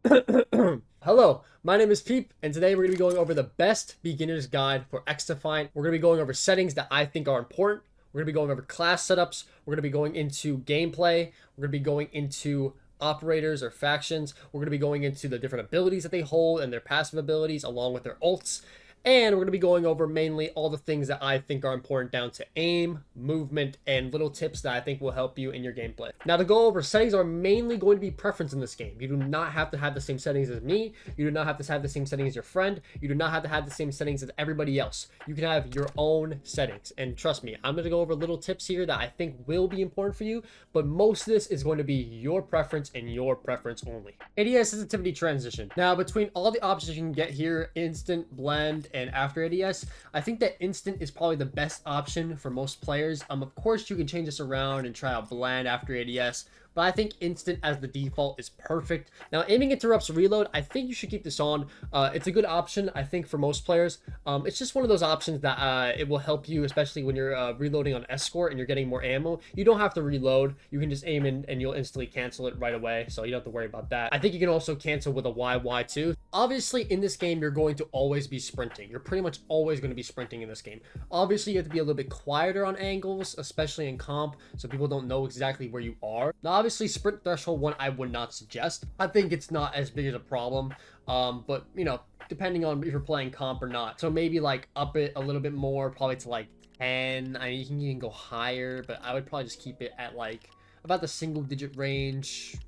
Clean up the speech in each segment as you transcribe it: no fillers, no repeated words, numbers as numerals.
Hello, my name is Peep, and today we're going to be going over the best beginner's guide for XDefiant. We're going to be going over settings that I think are important. We're going to be going over class setups. We're going to be going into gameplay. We're going to be going into operators or factions. We're going to be going into the different abilities that they hold and their passive abilities along with their ults. And we're going to be going over mainly all the things that I think are important down to aim, movement, and little tips that I think will help you in your gameplay. Now, to go over settings are mainly going to be preference in this game. You do not have to have the same settings as me. You do not have to have the same settings as your friend. You do not have to have the same settings as everybody else. You can have your own settings. And trust me, I'm going to go over little tips here that I think will be important for you, but most of this is going to be your preference and your preference only. ADS sensitivity transition. Now, between all the options you can get here, instant, blend, and after ADS, I think that instant is probably the best option for most players. Of course, you can change this around and try out blend after ADS, but I think instant as the default is perfect. Now, aiming interrupts reload. I think you should keep this on. It's a good option, I think, for most players. It's just one of those options that it will help you, especially when you're reloading on escort and you're getting more ammo. You don't have to reload. You can just aim in and you'll instantly cancel it right away, so you don't have to worry about that. I think you can also cancel with a YY too. Obviously, in this game, you're going to always be sprinting. You're pretty much always going to be sprinting in this game. Obviously, you have to be a little bit quieter on angles, especially in comp, so people don't know exactly where you are. Now, obviously, sprint threshold 1, I would not suggest. I think it's not as big as a problem, but, you know, depending on if you're playing comp or not. So maybe, like, up it a little bit more, probably to, like, 10. I mean, you can even go higher, but I would probably just keep it at, like, about the single-digit range.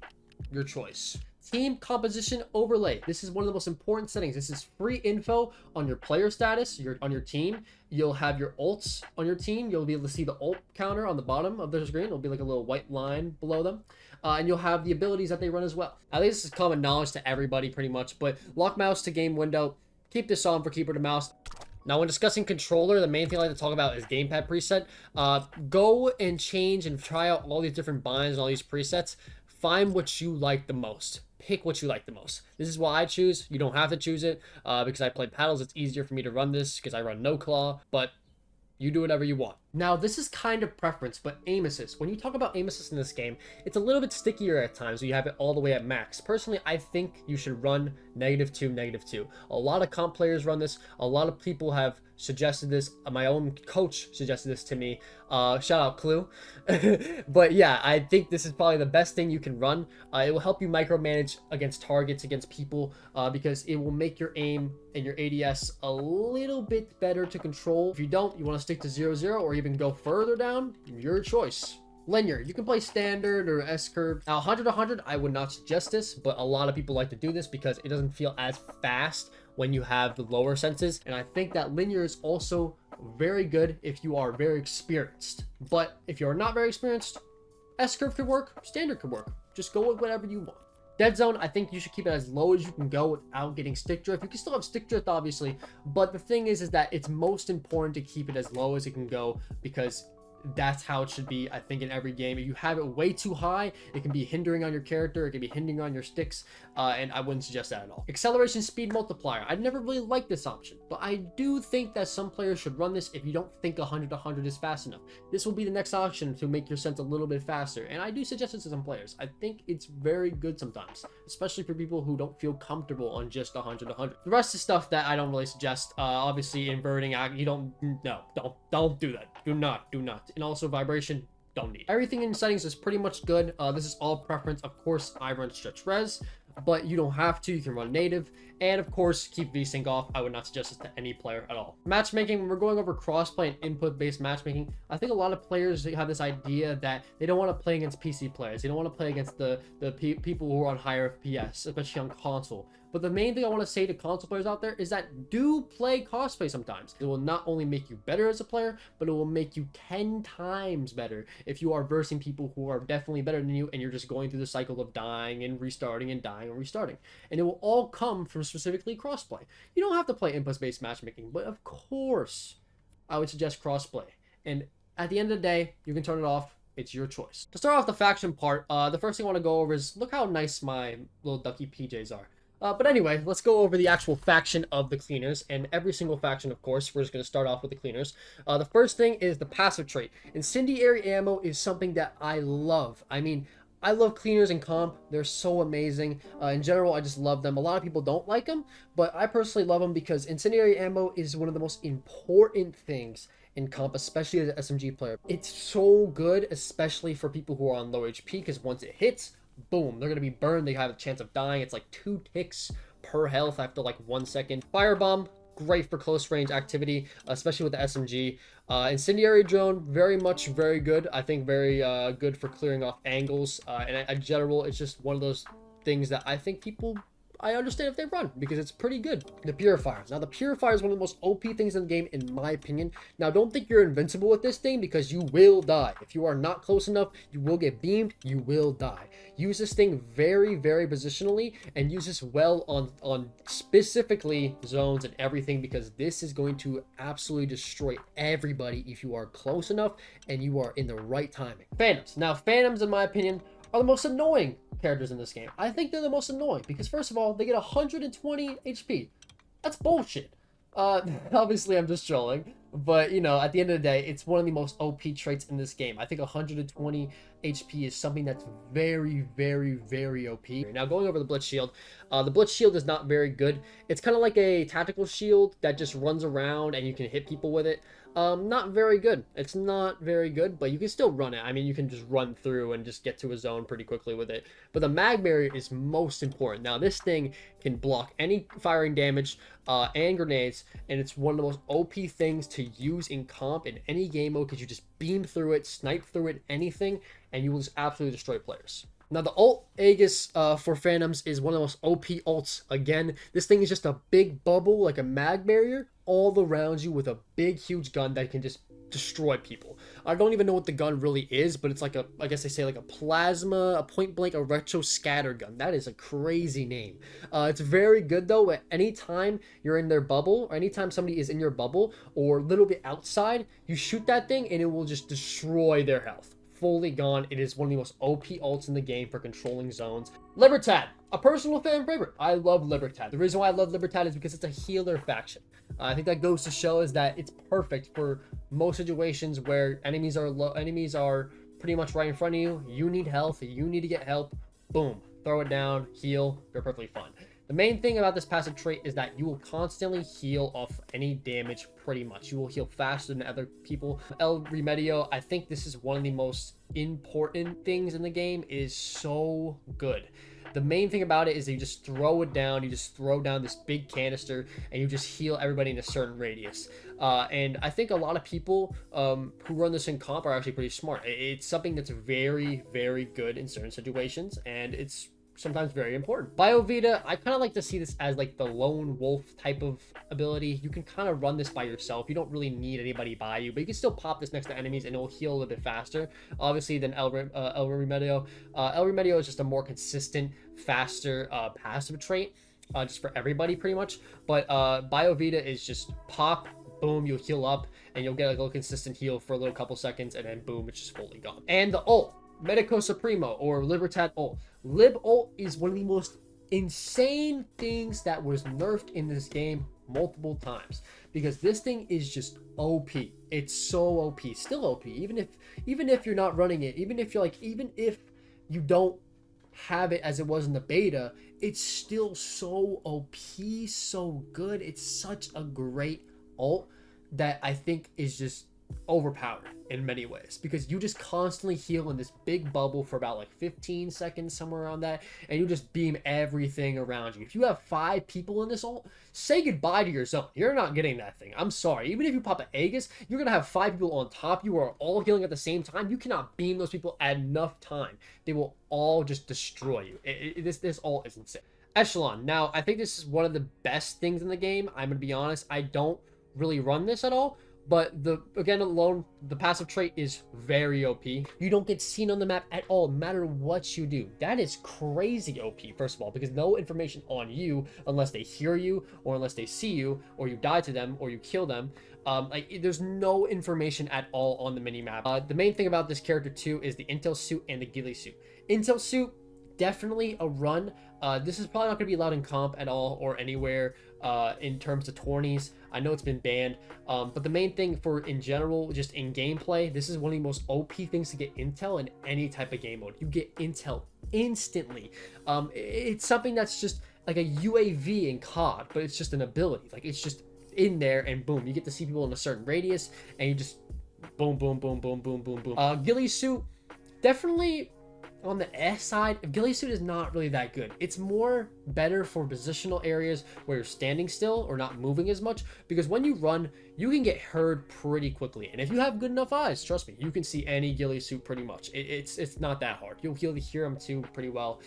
Your choice. Team composition overlay. This is one of the most important settings. This is free info on your player status, on your team. You'll have your ults on your team. You'll be able to see the ult counter on the bottom of the screen. It'll be like a little white line below them. And you'll have the abilities that they run as well. At least this is common knowledge to everybody pretty much, but lock mouse to game window. Keep this on for keyboard to mouse. Now, when discussing controller, the main thing I like to talk about is gamepad preset. Go and change and try out all these different binds and all these presets. Find what you like the most. Pick what you like the most. This is what I choose. You don't have to choose it because I play paddles. It's easier for me to run this because I run no claw, but you do whatever you want. Now, this is kind of preference, but aim assist. When you talk about aim assist in this game, it's a little bit stickier at times, so you have it all the way at max. Personally, I think you should run -2, -2. A lot of comp players run this. A lot of people have suggested this. My own coach suggested this to me. Shout out Clue. But yeah, I think this is probably the best thing you can run. It will help you micromanage against targets, against people, because it will make your aim and your ADS a little bit better to control. If you don't, you want to stick to 0-0 or even go further down, your choice. Linear, you can play standard or S-curve. Now, 100-100, I would not suggest this, but a lot of people like to do this because it doesn't feel as fast when you have the lower senses. And I think that linear is also very good if you are very experienced. But if you're not very experienced, S-curve could work, standard could work. Just go with whatever you want. Dead zone, I think you should keep it as low as you can go without getting stick drift. You can still have stick drift, obviously, but the thing is that it's most important to keep it as low as it can go because that's how it should be, I think, in every game. If you have it way too high, it can be hindering on your character, it can be hindering on your sticks, and I wouldn't suggest that at all. Acceleration speed multiplier. I'd never really liked this option, but I do think that some players should run this if you don't think 100-100 is fast enough. This will be the next option to make your sense a little bit faster, and I do suggest it to some players. I think it's very good sometimes, especially for people who don't feel comfortable on just 100-100. The rest is stuff that I don't really suggest. Obviously, inverting, you don't do that. Do not. And also vibration, don't need. Everything in settings is pretty much good. This is all preference. Of course, I run stretch res, but you don't have to. You can run native. And of course, keep VSync off. I would not suggest this to any player at all. Matchmaking, when we're going over crossplay and input-based matchmaking, I think a lot of players have this idea that they don't want to play against PC players. They don't want to play against the people who are on higher FPS, especially on console. But the main thing I want to say to console players out there is that do play cosplay sometimes. It will not only make you better as a player, but it will make you 10 times better if you are versing people who are definitely better than you and you're just going through the cycle of dying and restarting and dying and restarting. And it will all come from specifically crossplay. You don't have to play input-based matchmaking, but of course, I would suggest crossplay. And at the end of the day, you can turn it off. It's your choice. To start off the faction part, the first thing I want to go over is look how nice my little ducky PJs are. But anyway, let's go over the actual faction of the cleaners, and every single faction, of course. We're just going to start off with the cleaners. The first thing is the passive trait. Incendiary ammo is something that I love. I mean, I love cleaners in comp. They're so amazing. In general, I just love them. A lot of people don't like them, but I personally love them because incendiary ammo is one of the most important things in comp, especially as an SMG player. It's so good, especially for people who are on low HP, because once it hits, boom, they're going to be burned. They have a chance of dying. It's like 2 ticks per health after like 1 second. Firebomb, great for close range activity, especially with the SMG. Incendiary drone, very good. I think very good for clearing off angles. And in general, it's just one of those things that I think I understand if they run, because it's pretty good. The Purifiers. Now, the Purifier is one of the most OP things in the game, in my opinion. Now, don't think you're invincible with this thing, because you will die. If you are not close enough, you will get beamed, you will die. Use this thing very positionally, and use this well on specifically zones and everything, because this is going to absolutely destroy everybody if you are close enough and you are in the right timing. Phantoms. Now, Phantoms, in my opinion, are the most annoying characters in this game. I think they're the most annoying because, first of all, they get 120 HP. That's bullshit. Obviously, I'm just trolling, but you know, at the end of the day, it's one of the most OP traits in this game. I think 120 HP is something that's very OP. Now, going over the Blitz Shield, the Blitz Shield is not very good. It's kind of like a tactical shield that just runs around and you can hit people with it. Not very good. It's not very good, but you can still run it. I mean, you can just run through and just get to a zone pretty quickly with it. But the mag barrier is most important. Now, this thing can block any firing damage and grenades, and it's one of the most OP things to use in comp in any game mode, because you just beam through it, snipe through it, anything, and you will just absolutely destroy players. Now, the ult Aegis for Phantoms is one of the most OP ults. Again, this thing is just a big bubble, like a mag barrier, all around you with a big, huge gun that can just destroy people. I don't even know what the gun really is, but it's like a, I guess they say like a plasma, a point blank, a retro scatter gun. That is a crazy name. It's very good though. At any time you're in their bubble, or anytime somebody is in your bubble or a little bit outside, you shoot that thing and it will just destroy their health. Fully gone. It is one of the most OP ults in the game for controlling zones. Libertad, a personal fan favorite. I love Libertad. The reason why I love Libertad is because it's a healer faction. I think that goes to show is that it's perfect for most situations where enemies are pretty much right in front of you. You need health. You need to get help. Boom. Throw it down. Heal. They're perfectly fine. The main thing about this passive trait is that you will constantly heal off any damage pretty much. You will heal faster than other people. El Remedio, I think this is one of the most important things in the game. It is so good. The main thing about it is that you just throw it down. You just throw down this big canister and you just heal everybody in a certain radius. And I think a lot of people who run this in comp are actually pretty smart. It's something that's very good in certain situations, and it's sometimes very important. Biovita, I kind of like to see this as like the lone wolf type of ability. You can kind of run this by yourself. You don't really need anybody by you, but you can still pop this next to enemies and it will heal a little bit faster, obviously, than El Remedio. El Remedio is just a more consistent, faster passive trait, just for everybody pretty much. But Biovita is just pop, boom, you'll heal up and you'll get like a little consistent heal for a little couple seconds, and then boom, it's just fully gone. And the ult, Medico Supremo, or Libertad ult. Lib ult is one of the most insane things that was nerfed in this game multiple times, because this thing is just OP. It's so OP, still OP, even if you're not running it, even if you don't have it as it was in the beta, it's still so OP, so good. It's such a great ult that I think is just overpowered in many ways, because you just constantly heal in this big bubble for about like 15 seconds, somewhere around that, and you just beam everything around you. If you have 5 people in this ult, say goodbye to your zone. You're not getting that thing. I'm sorry. Even if you pop an Aegis, you're gonna have 5 people on top. You are all healing at the same time. You cannot beam those people at enough time. They will all just destroy you. This ult is insane. Echelon. Now, I think this is one of the best things in the game. I'm gonna be honest. I don't really run this at all, but the passive trait is very OP. You don't get seen on the map at all, no matter what you do. That is crazy OP, first of all, because no information on you unless they hear you, or unless they see you, or you die to them, or you kill them. There's no information at all on the minimap. The main thing about this character too is the intel suit and the ghillie suit. Intel suit, definitely a run. This is probably not going to be allowed in comp at all or anywhere in terms of tourneys. I know it's been banned, but the main thing for in general, just in gameplay, this is one of the most OP things to get intel in any type of game mode. You get intel instantly. It's something that's just like a UAV in COD, but it's just an ability. Like, it's just in there, and boom, you get to see people in a certain radius, and you just boom, boom, boom, boom, boom, boom, boom. Ghillie suit, definitely on the S side. Ghillie suit is not really that good. It's more better for positional areas where you're standing still or not moving as much, because when you run, you can get heard pretty quickly. And if you have good enough eyes, trust me, you can see any ghillie suit pretty much. It's not that hard. You'll hear them too pretty well.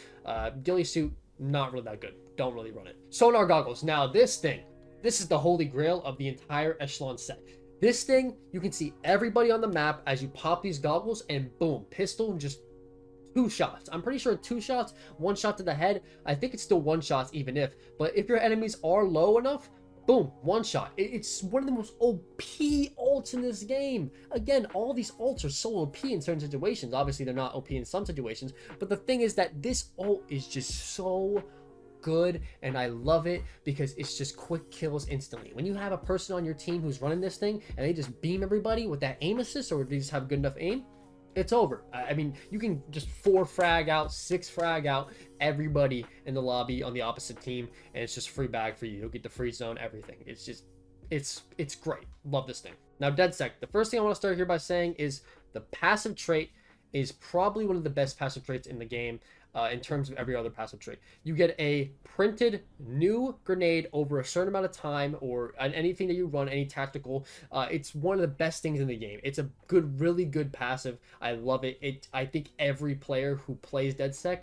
Ghillie suit, not really that good. Don't really run it. Sonar goggles. Now this is the holy grail of the entire Echelon set. This thing, you can see everybody on the map as you pop these goggles, and boom, pistol, just 2 shots. I'm pretty sure 2 shots, 1 shot to the head. I think it's still 1 shot even if, but if your enemies are low enough, boom, 1 shot. It's one of the most OP ults in this game. Again, all these ults are so OP in certain situations. Obviously, they're not OP in some situations, but the thing is that this ult is just so good, and I love it because it's just quick kills instantly. When you have a person on your team who's running this thing and they just beam everybody with that aim assist, or they just have good enough aim, it's over. I mean, you can just 4 frag out, 6 frag out everybody in the lobby on the opposite team, and it's just free bag for you. You'll get the free zone, everything. It's just, it's great. Love this thing. Now, Deadsec, the first thing I want to start here by saying is the passive trait is probably one of the best passive traits in the game. In terms of every other passive trait, you get a printed new grenade over a certain amount of time, or anything that you run, any tactical. It's one of the best things in the game. It's a good, really good passive. I love it. I think every player who plays Deadsec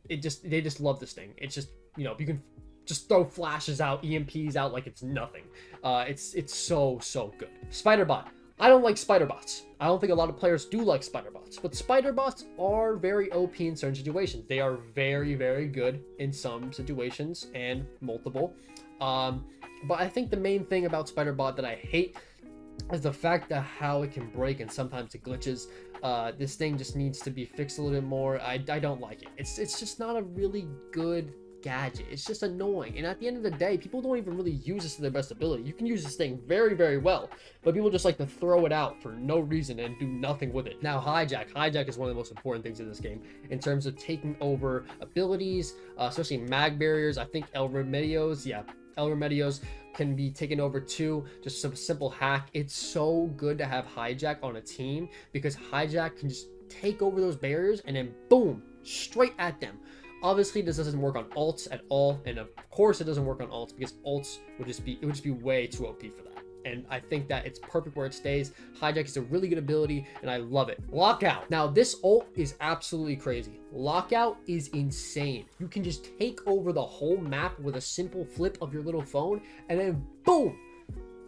they just love this thing. It's just, you know, you can just throw flashes out, EMPs out like it's nothing. It's so good. Spider bot. I don't like spider bots. I don't think a lot of players do like spider bots, but spider bots are very OP in certain situations. They are very, very good in some situations and multiple. But I think the main thing about spider bot that I hate is the fact that how it can break, and sometimes it glitches. This thing just needs to be fixed a little bit more. I don't like it. It's just not a really good gadget. It's just annoying, and at the end of the day, people don't even really use this to their best ability. You can use this thing very, very well, but people just like to throw it out for no reason and do nothing with it. Now, hijack is one of the most important things in this game in terms of taking over abilities, especially mag barriers. I think El Remedios can be taken over too. Just some simple hack. It's so good to have hijack on a team, because hijack can just take over those barriers and then boom, straight at them. Obviously, this doesn't work on ults at all, and of course it doesn't work on ults, because ults would just be way too OP for that. And I think that it's perfect where it stays. Hijack is a really good ability, and I love it. Lockout. Now, this ult is absolutely crazy. Lockout is insane. You can just take over the whole map with a simple flip of your little phone, and then boom,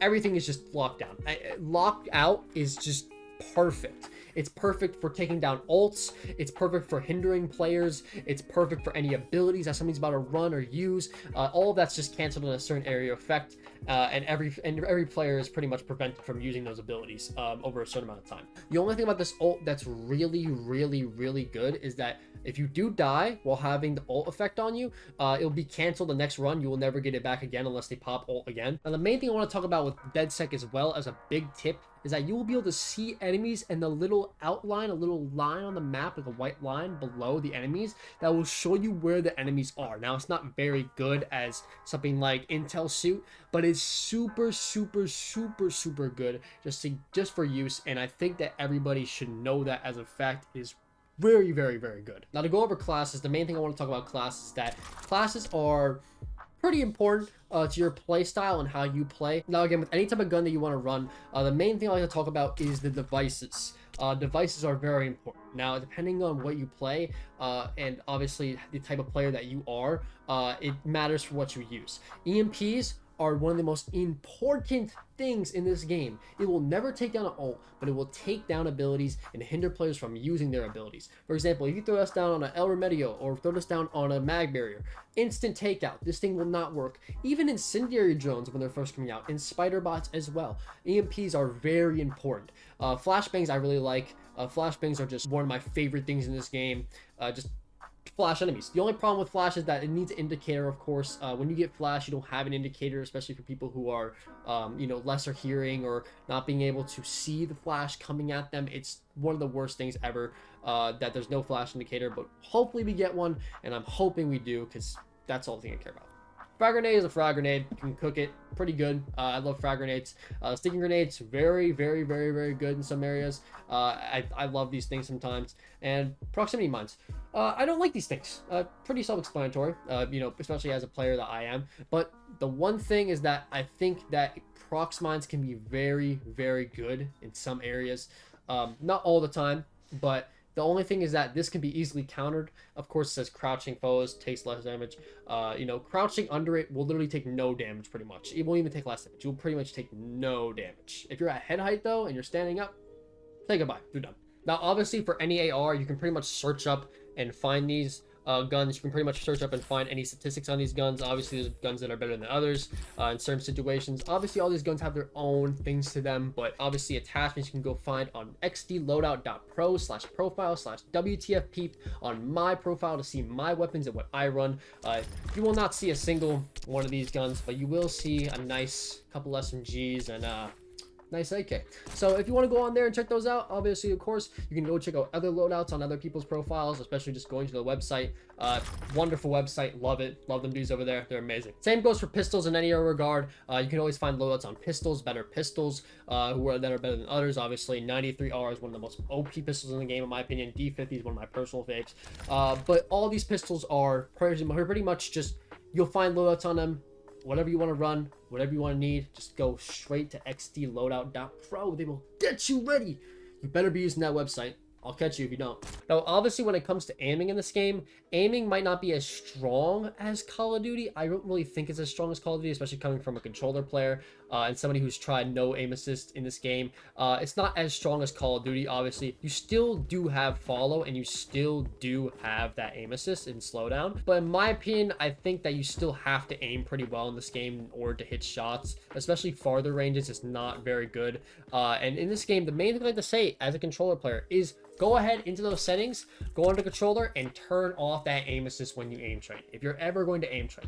everything is just locked down. Lockout is just perfect. It's perfect for taking down ults. It's perfect for hindering players. It's perfect for any abilities that somebody's about to run or use. All of that's just canceled in a certain area effect, and every player is pretty much prevented from using those abilities over a certain amount of time. The only thing about this ult that's really, really, really good is that if you do die while having the ult effect on you, it'll be canceled the next run. You will never get it back again unless they pop ult again. Now, the main thing I want to talk about with Deadsec as well as a big tip is that you will be able to see enemies and the little outline, a little line on the map, like a white line below the enemies that will show you where the enemies are. Now, it's not very good as something like Intel Suit, but it's super, super, super, super good just for use. And I think that everybody should know that as a fact. It is very, very, very good. Now, to go over classes, the main thing I want to talk about classes is that classes are pretty important to your play style and how you play. Now, again, with any type of gun that you want to run, the main thing I like to talk about is the devices. Devices are very important. Now, depending on what you play, and obviously the type of player that you are, it matters for what you use. EMPs are one of the most important things in this game. It will never take down an ult, but it will take down abilities and hinder players from using their abilities. For example, if you throw us down on an El Remedio or throw us down on a mag barrier, instant takeout. This thing will not work. Even incendiary drones when they're first coming out, and spider bots as well. EMPs are very important. Flashbangs I really like. Flashbangs are just one of my favorite things in this game. Just flash enemies. The only problem with flash is that it needs an indicator, of course. When you get flash, you don't have an indicator, especially for people who are, you know, lesser hearing or not being able to see the flash coming at them. It's one of the worst things ever, that there's no flash indicator, but hopefully we get one, and I'm hoping we do, because that's all the thing I care about. Frag grenade is a frag grenade. You can cook it pretty good. I love frag grenades. Sticking grenades, very, very, very, very good in some areas. I love these things sometimes. And proximity mines. I don't like these things. Pretty self-explanatory, you know, especially as a player that I am. But the one thing is that I think that prox mines can be very, very good in some areas. Not all the time, but the only thing is that this can be easily countered. Of course, it says crouching foes takes less damage. You know, crouching under it will literally take no damage pretty much. It won't even take less damage. You'll pretty much take no damage. If you're at head height though, and you're standing up, say goodbye. You're done. Now, obviously, for any AR, you can pretty much search up and find these guns. You can pretty much search up and find any statistics on these guns. Obviously, there's guns that are better than others in certain situations. Obviously, all these guns have their own things to them, but obviously attachments you can go find on xdloadout.pro/profile/WTFpeep on my profile to see my weapons and what I run. You will not see a single one of these guns, but you will see a nice couple SMGs and nice AK. So if you want to go on there and check those out, obviously, of course, you can go check out other loadouts on other people's profiles, especially just going to the website. Wonderful website. Love it. Love them dudes over there. They're amazing. Same goes for pistols in any other regard. You can always find loadouts on pistols, better pistols, that are better than others. Obviously, 93R is one of the most OP pistols in the game, in my opinion. D50 is one of my personal faves. But all these pistols are pretty much just, you'll find loadouts on them. Whatever you want to run, whatever you want to need, just go straight to xdloadout.pro. They will get you ready. You better be using that website. I'll catch you if you don't. Now, obviously, when it comes to aiming in this game, aiming might not be as strong as Call of Duty. I don't really think it's as strong as Call of Duty, especially coming from a controller player and somebody who's tried no aim assist in this game. It's not as strong as Call of Duty, obviously. You still do have follow, and you still do have that aim assist and slowdown. But in my opinion, I think that you still have to aim pretty well in this game in order to hit shots, especially farther ranges. It's not very good. And in this game, the main thing I like to say as a controller player is go ahead into those settings, go onto controller, and turn off that aim assist when you aim train. If you're ever going to aim train,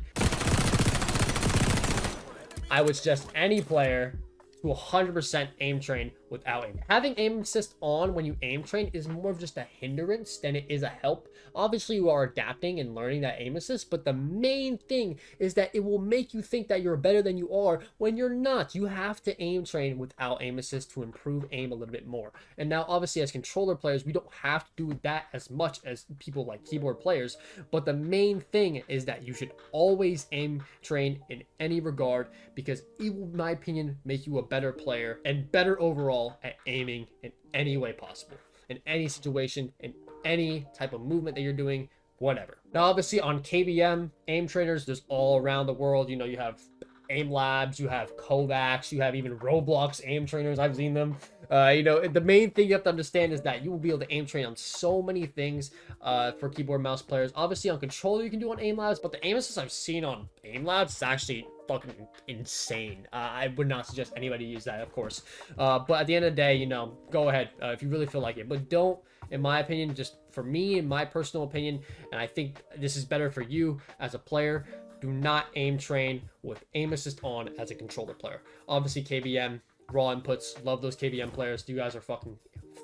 I would suggest any player to 100% aim train without aim. Having aim assist on when you aim train is more of just a hindrance than it is a help. Obviously, you are adapting and learning that aim assist, but the main thing is that it will make you think that you're better than you are when you're not. You have to aim train without aim assist to improve aim a little bit more. And now, obviously, as controller players, we don't have to do that as much as people like keyboard players, but the main thing is that you should always aim train in any regard, because it will, in my opinion, make you a better player and better overall at aiming in any way possible, in any situation, in any type of movement that you're doing, whatever. Now, obviously, on KBM, aim trainers, there's all around the world. You know, you have aim labs, you have Kovacs, you have even Roblox aim trainers. I've seen them. You know, the main thing you have to understand is that you will be able to aim train on so many things for keyboard mouse players. Obviously, on controller, you can do on aim labs, but the aim assist I've seen on aim labs is actually fucking insane. I would not suggest anybody use that, of course. But at the end of the day, you know, go ahead if you really feel like it. But don't, in my opinion, just for me, in my personal opinion, and I think this is better for you as a player, do not aim train with aim assist on as a controller player. Obviously, KBM, raw inputs, love those KBM players. You guys are fucking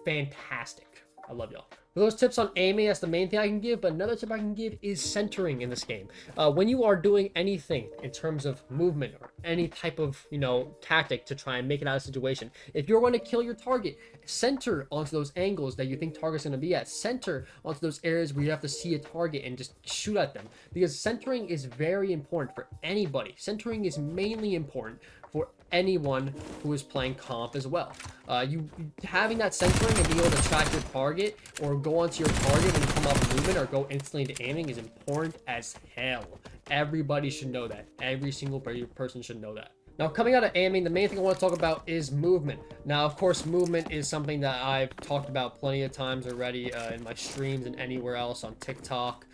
fantastic. I love y'all. For those tips on aiming, that's the main thing I can give, but another tip I can give is centering in this game. When you are doing anything in terms of movement or any type of, you know, tactic to try and make it out of a situation, if you're going to kill your target, center onto those angles that you think target's going to be at. Center onto those areas where you have to see a target and just shoot at them, because centering is very important for anybody. Centering is mainly important for anyone who is playing comp as well. You having that centering and being able to track your target or go onto your target when you come off movement or go instantly into aiming is important as hell. Everybody should know that. Every single person should know that. Now, coming out of aiming, the main thing I want to talk about is movement. Now, of course, movement is something that I've talked about plenty of times already in my streams and anywhere else on TikTok.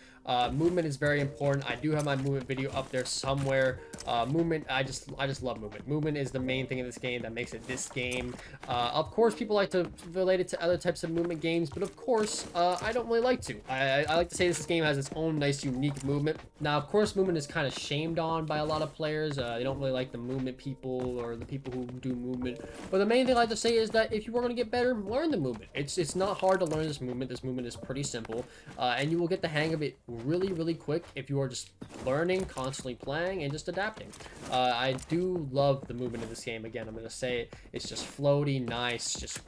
Movement is very important. I do have my movement video up there somewhere. Movement, I just love movement. Movement is the main thing in this game that makes it this game. Of course, people like to relate it to other types of movement games, but of course, I don't really like to. I like to say this game has its own nice, unique movement. Now, of course, movement is kind of shamed on by a lot of players. They don't really like the movement people or the people who do movement. But the main thing I like to say is that if you are going to get better, learn the movement. It's not hard to learn this movement. This movement is pretty simple, and you will get the hang of it really, really quick if you are just learning, constantly playing, and just adapting. I do love the movement in this game. Again, I'm going to say it. It's just floaty, nice, just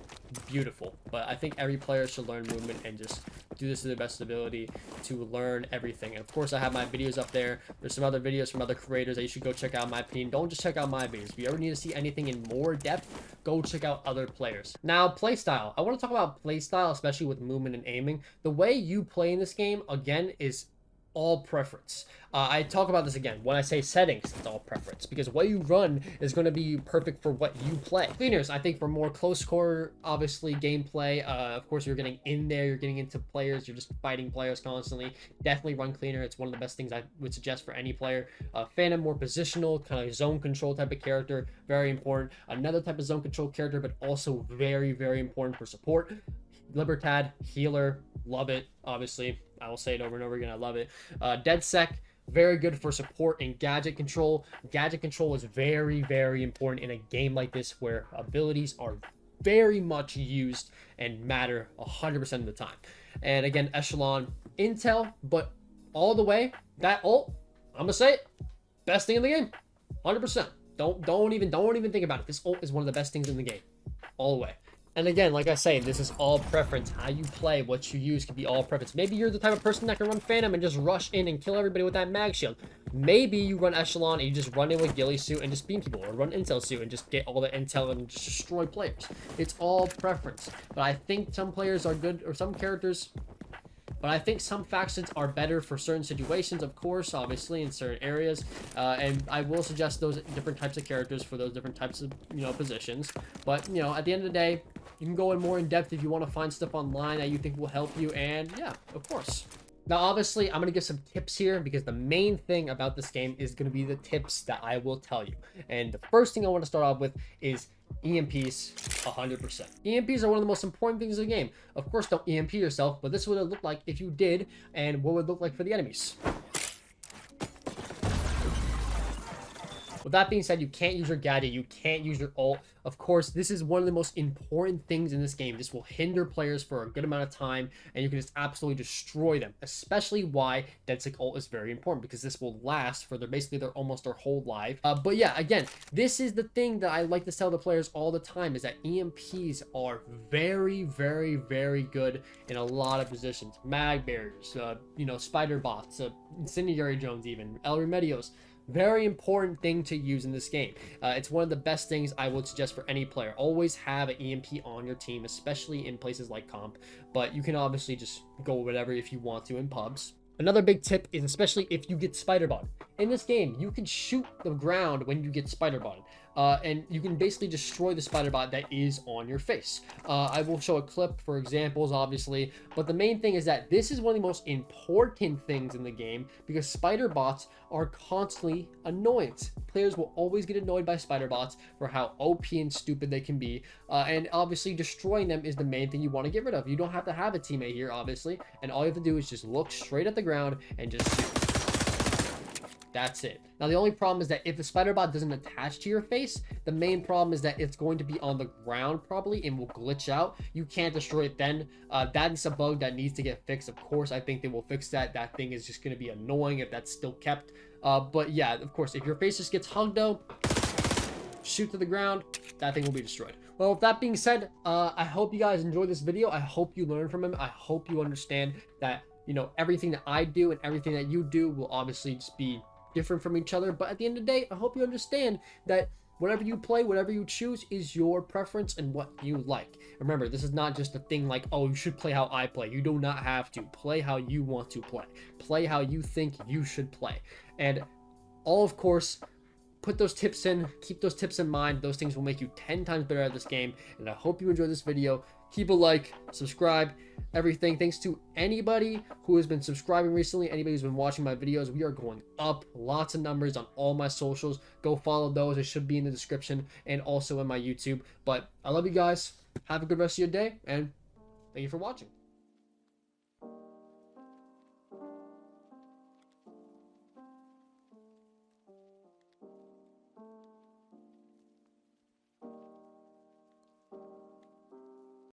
beautiful. But I think every player should learn movement and just do this to their best ability to learn everything. And of course, I have my videos up there. There's some other videos from other creators that you should go check out, in my opinion. Don't just check out my videos. If you ever need to see anything in more depth, go check out other players. Now, playstyle. I want to talk about playstyle, especially with movement and aiming. The way you play in this game, again, is all preference. I talk about this again. When I say settings, it's all preference, because what you run is going to be perfect for what you play. Cleaners, I think, for more close quarter, obviously, gameplay. Of course, you're getting in there, you're getting into players, you're just fighting players constantly. Definitely run cleaner. It's one of the best things I would suggest for any player. Phantom, more positional, kind of zone control type of character, very important. Another type of zone control character, but also very, very important for support. Libertad, healer, love it, obviously. I will say it over and over again, I love it. Deadsec, very good for support and gadget control. Gadget control is very, very important in a game like this where abilities are very much used and matter 100% of the time. And again, Echelon, intel, but all the way, that ult, I'm gonna say it, best thing in the game, 100%. Don't even think about it. This ult is one of the best things in the game, all the way. And again, like I say, this is all preference. How you play, what you use can be all preference. Maybe you're the type of person that can run Phantom and just rush in and kill everybody with that mag shield. Maybe you run Echelon and you just run in with Ghillie suit and just beam people, or run Intel suit and just get all the intel and just destroy players. It's all preference. But I think some players are good, or some characters... But I think some factions are better for certain situations, of course, obviously, in certain areas. And I will suggest those different types of characters for those different types of, positions. But, at the end of the day, you can go in more in depth if you want to find stuff online that you think will help you. And yeah, of course. Now, obviously, I'm going to give some tips here because the main thing about this game is going to be the tips that I will tell you. And the first thing I want to start off with is EMPs 100%. EMPs are one of the most important things in the game. Of course, don't EMP yourself, but this is what it would look like if you did, and what would it look like for the enemies. With that being said, you can't use your gadget, you can't use your ult. Of course, this is one of the most important things in this game. This will hinder players for a good amount of time, and you can just absolutely destroy them. Especially why Deadsec ult is very important, because this will last for basically almost their whole life. But yeah, again, this is the thing that I like to tell the players all the time, is that EMPs are very, very, very good in a lot of positions. Mag barriers, spider bots, incendiary drones, even El Remedios. Very important thing to use in this game. It's one of the best things I would suggest for any player. Always have an EMP on your team, especially in places like comp. But you can obviously just go whatever if you want to in pubs. Another big tip is, especially if you get spider botted. In this game, you can shoot the ground when you get spider botted. And you can basically destroy the spider bot that is on your face. I will show a clip for examples, obviously, but the main thing is that this is one of the most important things in the game, because spider bots are constantly annoyance. Players will always get annoyed by spider bots for how OP and stupid they can be, and obviously destroying them is the main thing you want to get rid of. You don't have to have a teammate here, obviously, and all you have to do is just look straight at the ground and just shoot. That's it. Now, the only problem is that if the spider bot doesn't attach to your face, the main problem is that it's going to be on the ground probably and will glitch out. You can't destroy it then. That's a bug that needs to get fixed. Of course, I think they will fix that. That thing is just going to be annoying if that's still kept. But yeah, of course, if your face just gets hugged though, shoot to the ground, that thing will be destroyed. Well, with that being said, I hope you guys enjoyed this video. I hope you learn from him. I hope you understand that, everything that I do and everything that you do will obviously just be different from each other. But at the end of the day, I hope you understand that whatever you play, whatever you choose is your preference and what you like. Remember, this is not just a thing like, oh, you should play how I play. You do not have to. Play how you want to play. Play how you think you should play. And of course, put those tips in, keep those tips in mind. Those things will make you 10 times better at this game. And I hope you enjoyed this video. keep a like, subscribe, everything. Thanks to anybody who has been subscribing recently, anybody who's been watching my videos. We are going up, lots of numbers on all my socials. Go follow those. It should be in the description and also in my YouTube. But I love you guys. Have a good rest of your day, and thank you for watching.